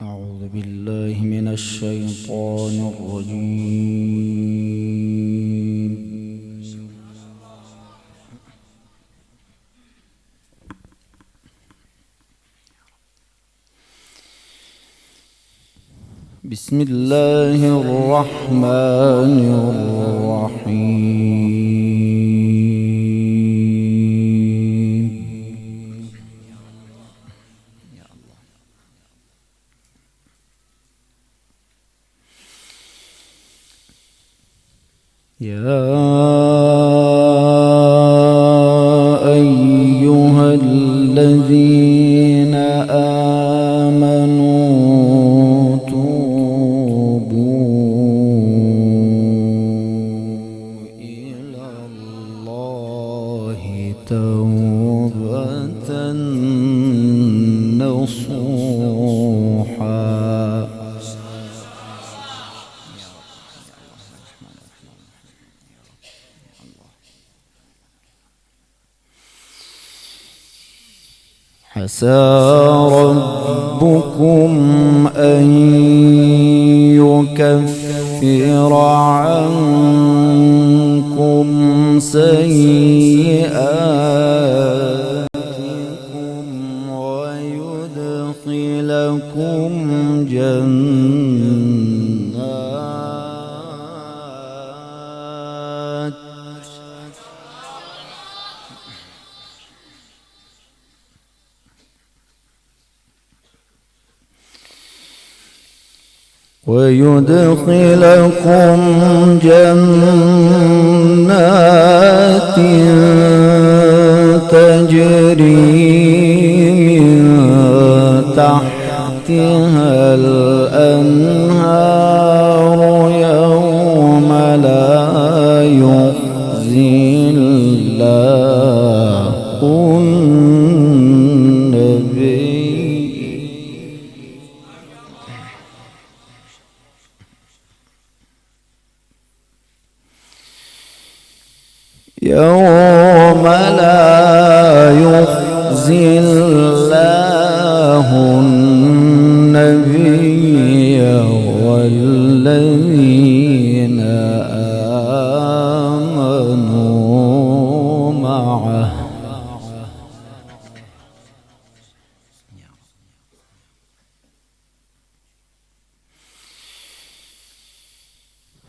أعوذ بالله من الشيطان الرجيم. بسم الله الرحمن الرحيم. يا أيها الذين آمنوا توبوا إلى الله توبة نصوحا. عسى ربكم أن يكفر عنكم سيئاتكم ويدخلكم جنات تجري من تحتها الأنهار يوم لا يخزي الله يوم لا يخزي الله النبي والذين آمنوا معه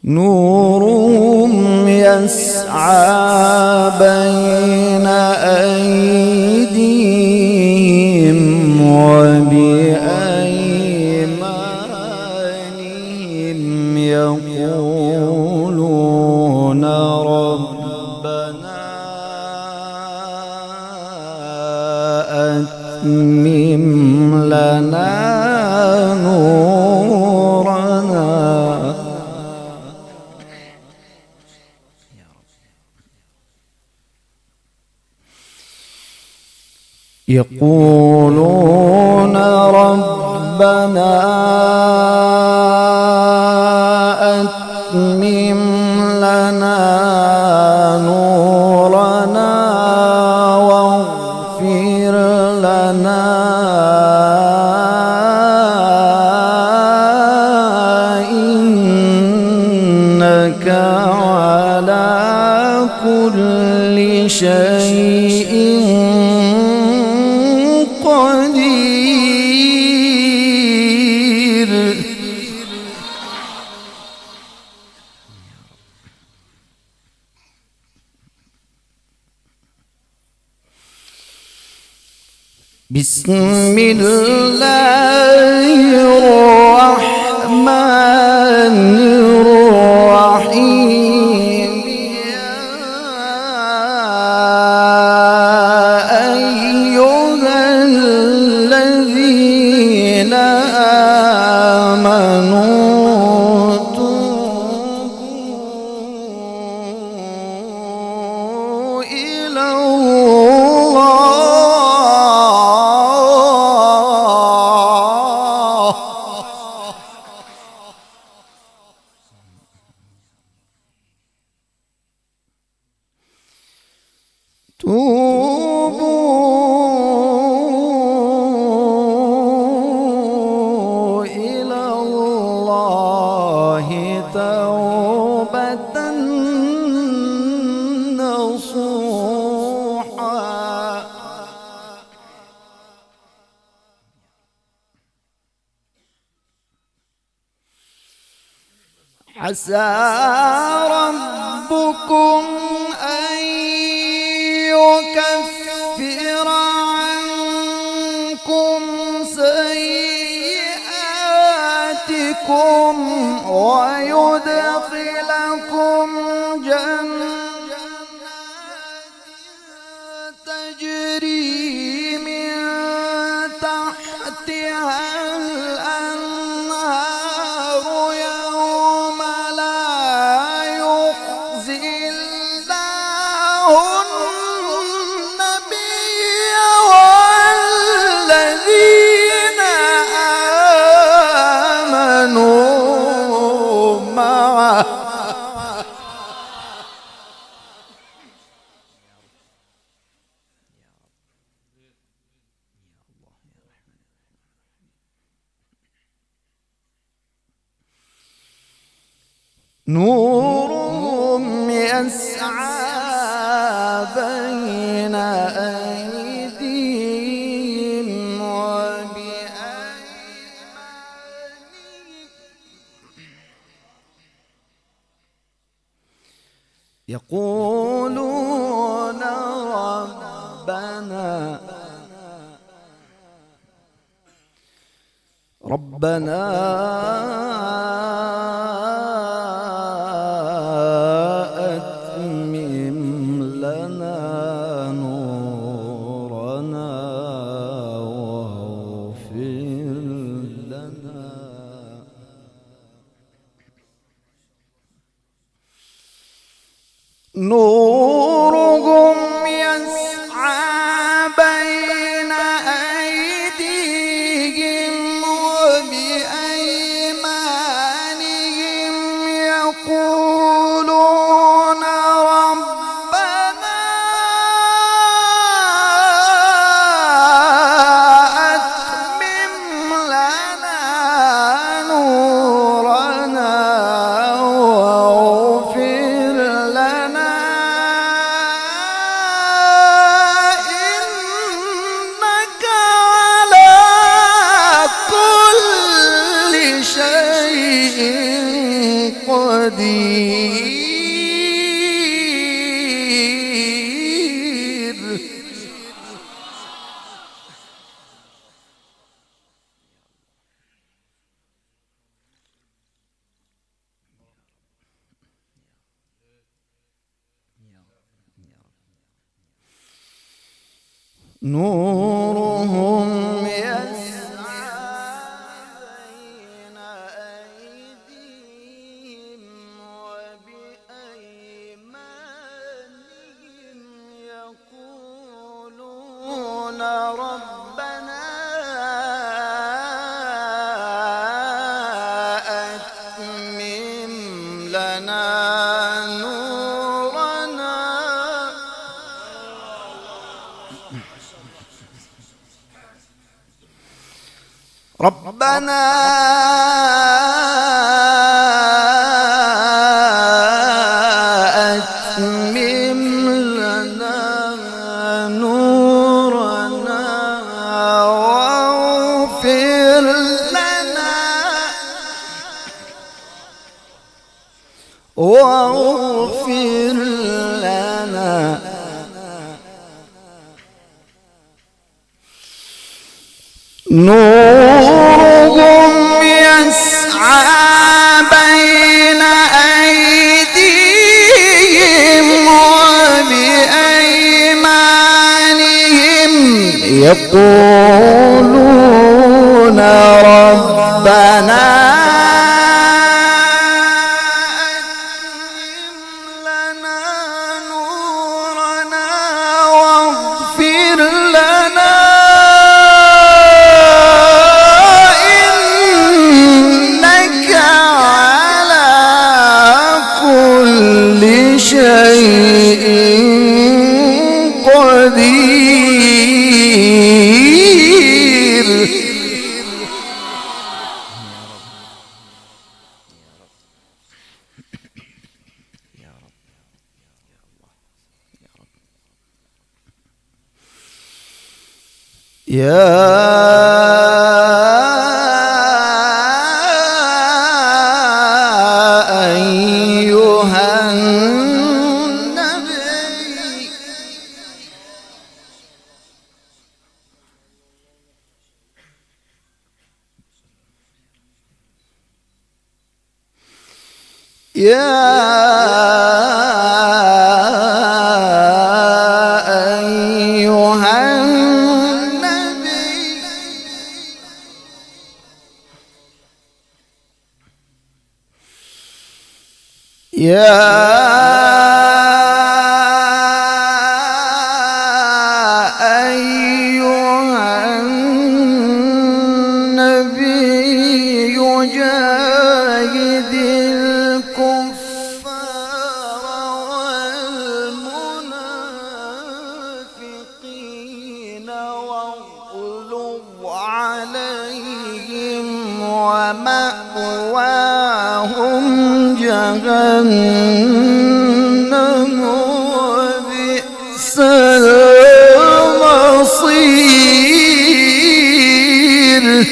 نورهم يسعى بين أيديهم وبأيمانهم يقولون ربنا أتمم لنا نورنا يقولون ربنا أتمم لنا نورنا واغفر لنا إنك على كل شيء قدير. بسم الله الرحمن الرحيم. يا أيها الذين آمنوا توبوا إلى الله توبوا عسى ربكم أن يكفر عنكم سيئاتكم ويدخلكم جنات تجري من تحتها الأنهار يوم لا يخزي الله النبي والذين آمنوا معه نورهم يسعى بين أيديهم وبأيمانهم يقولون ربنا أتمم لنا نورنا واغفر لنا نورهم يسعى بين أيديهم وبأيمانهم يقولون ربنا أتمم لنا نورنا واغفر لنا إنك على كل شيء قدير نورهم يسعى بين أيديهم وبأيمانهم يقولون ربنا أتمم لنا نورنا ربنا أتمم لنا نورنا واغفر لنا نورهم يسعى بين أيديهم وبأيمانهم يقولون ربنا أتمم لنا نورنا واغفر لنا إنك على كل شيء قدير يا يا أيها النبي جاهد الكفار والمنافقين واغلظ عليهم ومأواهم جهنم وبئس المصير.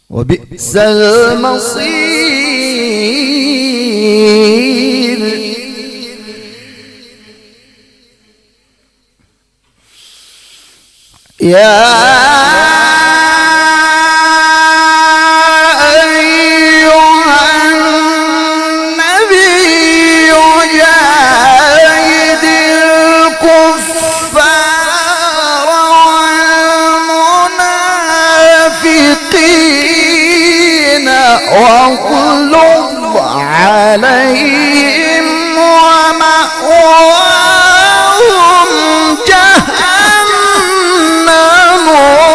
وبئس المصير. يا أيها النبي جاهد الكفار والمنافقين واغلظ عليهم ومأواهم جهنم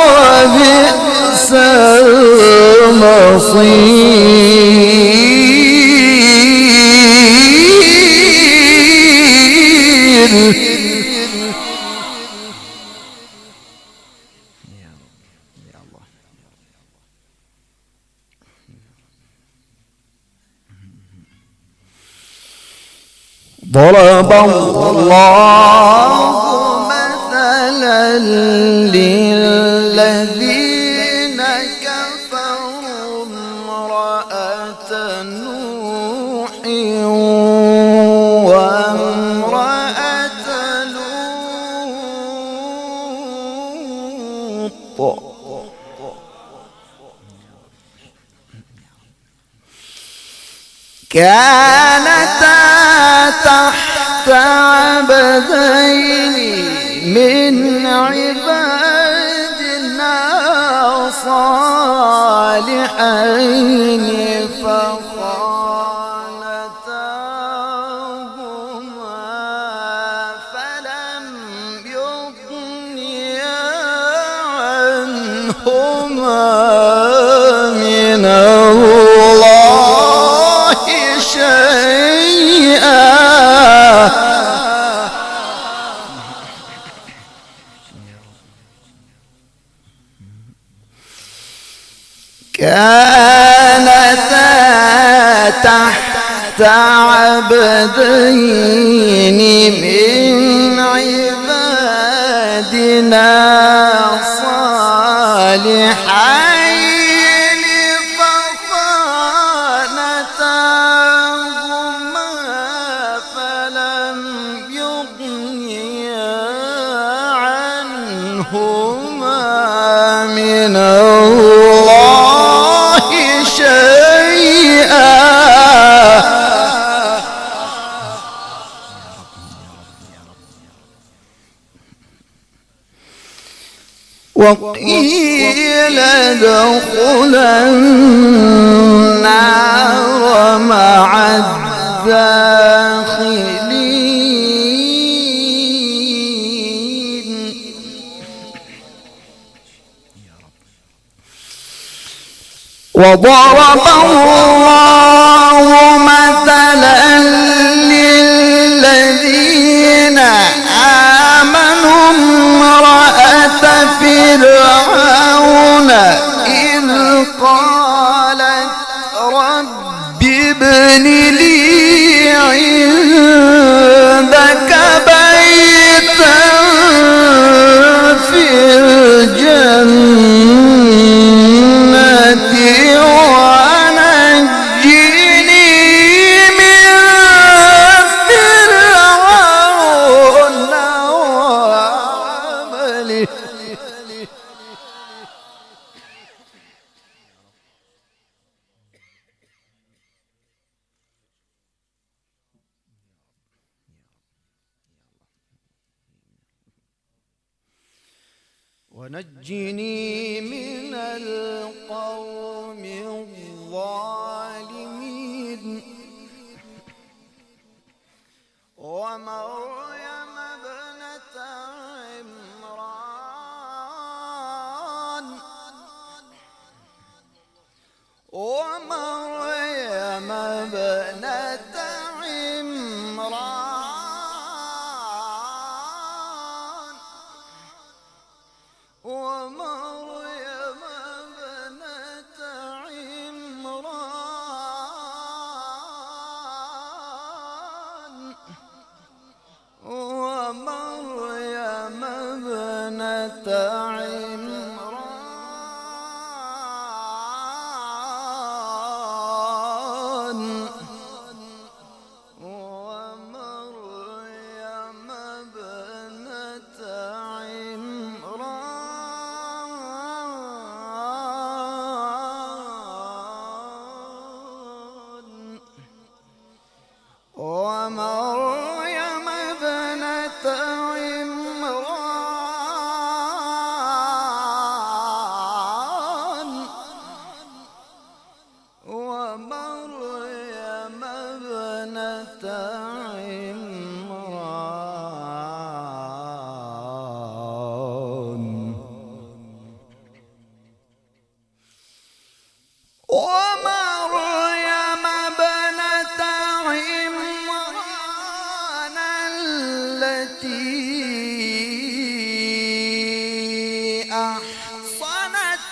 وبئس المصير. ضرب الله مثلا للذين كفروا امرأة نوح وامرأة لوط كانتا تحت عبدين من عبادنا صالحين فخانتاهما فلم يغنيا عنهما من الله شيئا كانتا تحت عبدين من عبادنا صالحين فخانتاهما فلم يغنيا عنهما من الله شيئا وقيل ادخلا النار مع الداخلين. وضرب الله مثلا للذين آمنوا امرأة فرعون إذ قالت رب ابن لي عندك بيتا في الجنة ونجني من فرعون ونجني من القوم الظالمين ومريم ابنة عمران ومريم ابنة عمران ومريم ابنة عمران ومريم ابنة عمران ومريم ابنة عمران ومريم ابنة عمران ومريم ابنة عمران ومريم ابنة عمران التي أحصنت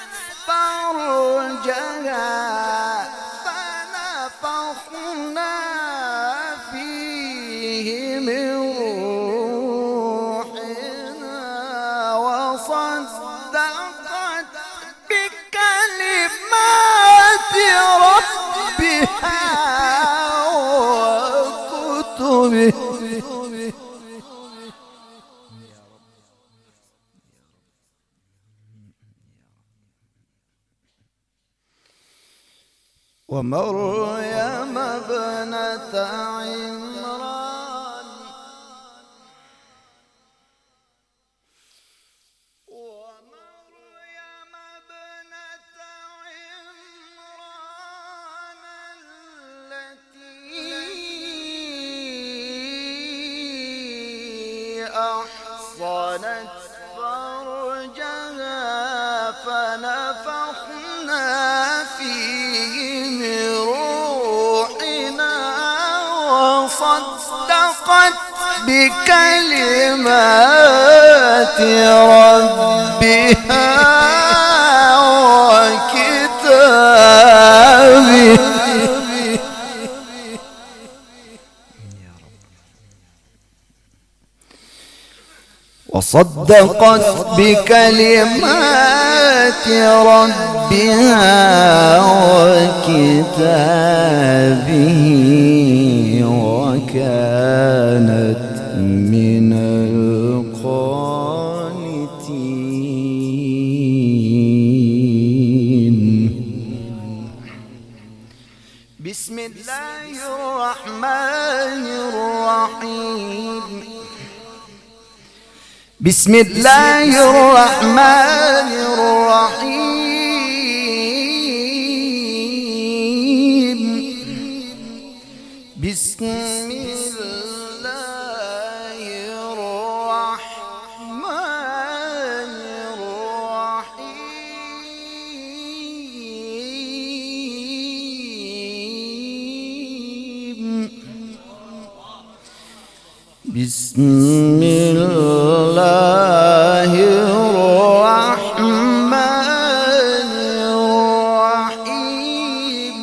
فرجها فنفخنا فيه من روحنا وصدقت بكلمات ربها وكتبه ومريم ابنة عمران ومريم ابنة عمران التي أحصنت فرجها فنفخنا فيه من روحنا وصدقت بكلمات ربها وكتابه وصدقت بكلمات ربها وكتابه وكانت من القانتين. بسم الله الرحمن الرحيم. بسم الله الرحمن الرحيم. بسم الله الرحمن الرحيم. بسم الله الرحمن الرحيم.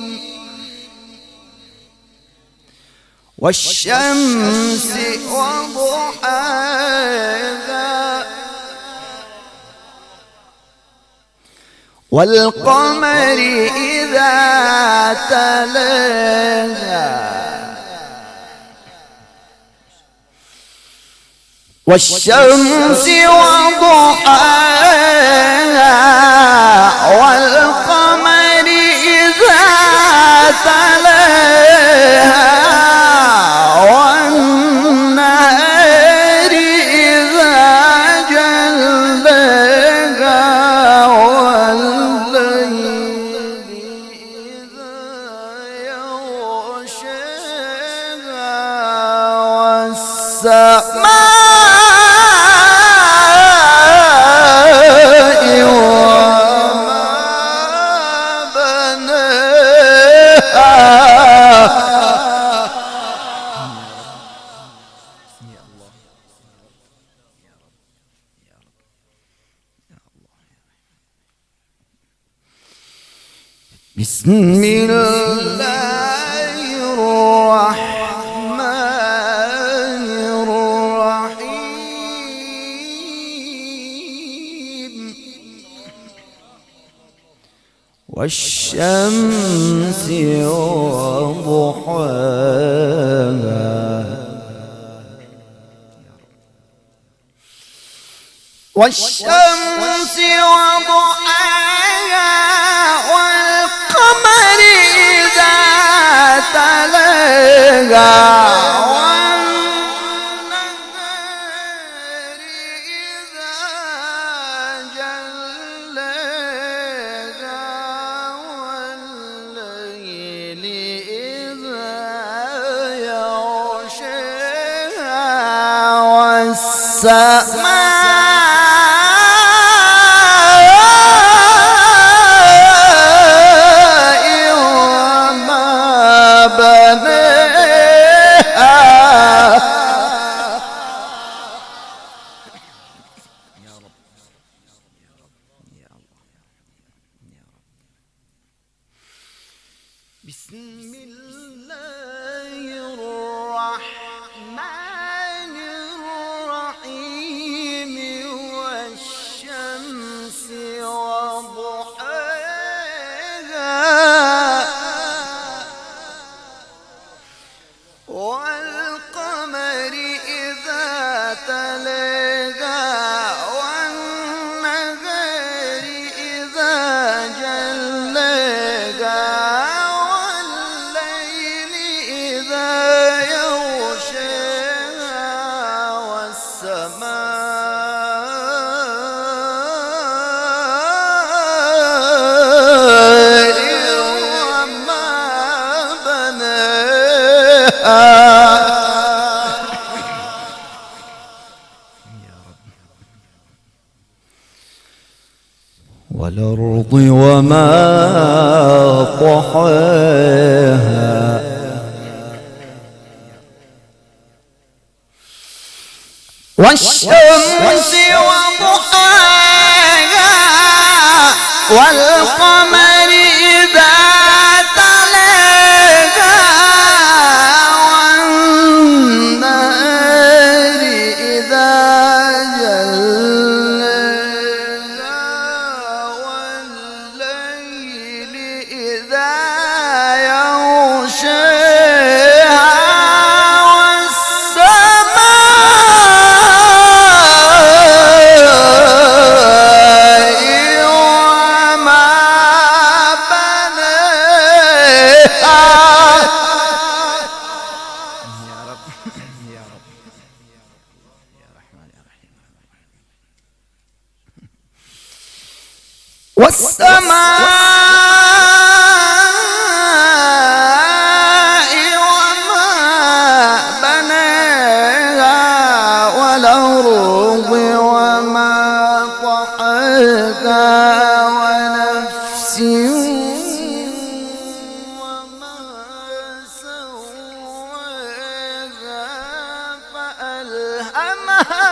والشمس وضحاها والقمر إذا تلاها والشمس وضحاها والقمر إذا تلاها والنهار إذا جلاها بسم الله الرحمن الرحيم والشمس وضحاها والشمس وضحاها والقمر إذا تلاها والنهار إذا جلاها والليل إذا يغشاها والسماء بسم الله الرحمن الرحيم والشمس وضحاها والقمر إذا تلاها والنهار إذا جلاها والأرض وما طحاها والشمس وضحاها والقمر إذا تلاها والنهار إذا جلاها والليل إذا يغشاها والسماء وما بناها والأرض وما طحاها ونفس وما سواها فألهمها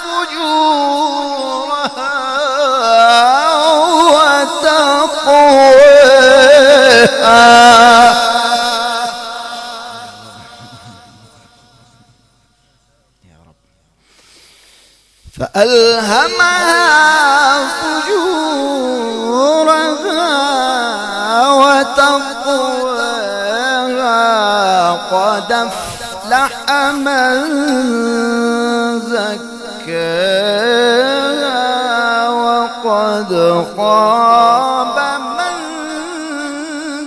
فجورها فألهمها فجورها وتقواها قد أفلح من زكاها وقد خاب من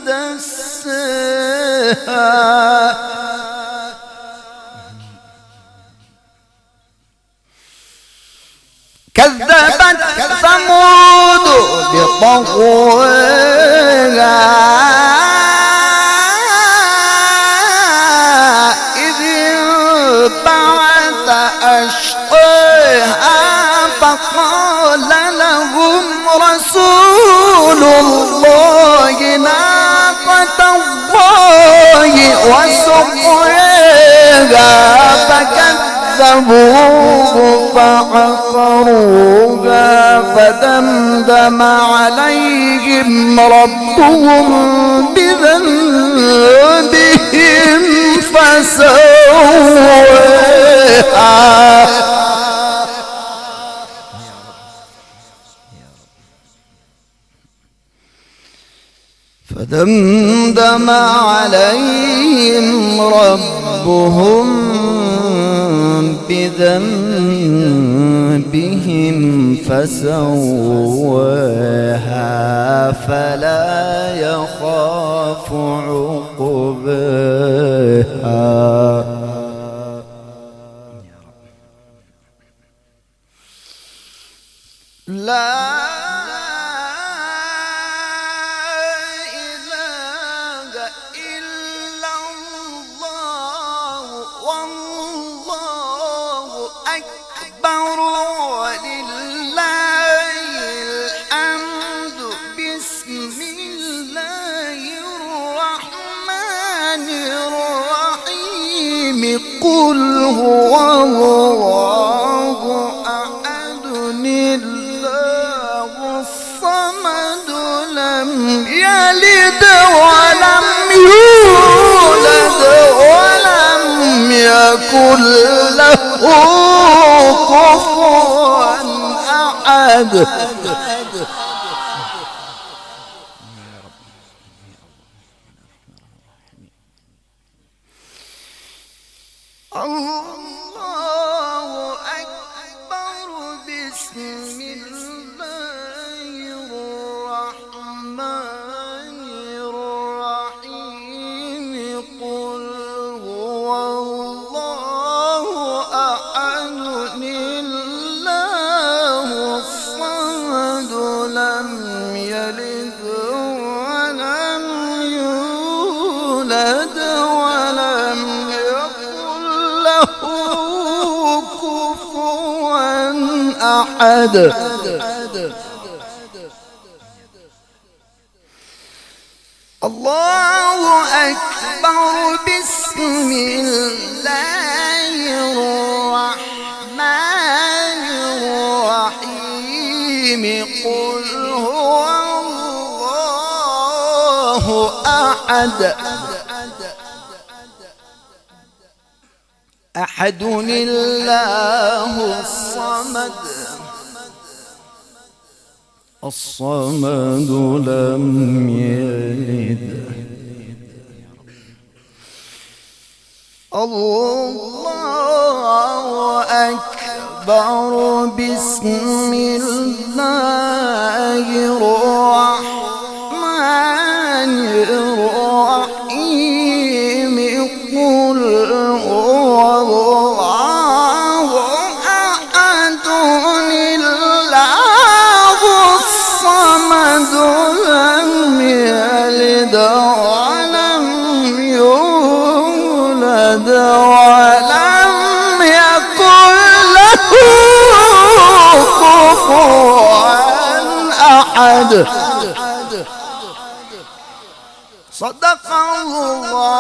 دساها كذبت ثمود بطغواها إذ انبعث فكذبوه فعقروها فدمدم عليهم ربهم بذنبهم فسواها فدمدم عليهم ربهم بذنبهم فسواها فلا يخاف عقباها. لا قل هو الله أحد الله الصمد لم يلد ولم يولد ولم يكن له كفوا أحد. الله أكبر. بسم الله الرحمن الرحيم. قل هو الله أحد الله الصمد لم يلد ولم يولد ولم كفوا أحد. الله أكبر. بسم الله الرحمن الرحيم. قل هو الله أحد أحد الله الصمد الصمد لم يلد. الله أكبر. بسم الله الرحمن الرحيم. قل هو الله أحد الله الصمد لم يلد ولم يولد ولم يكن له كفوا أحد. صدق الله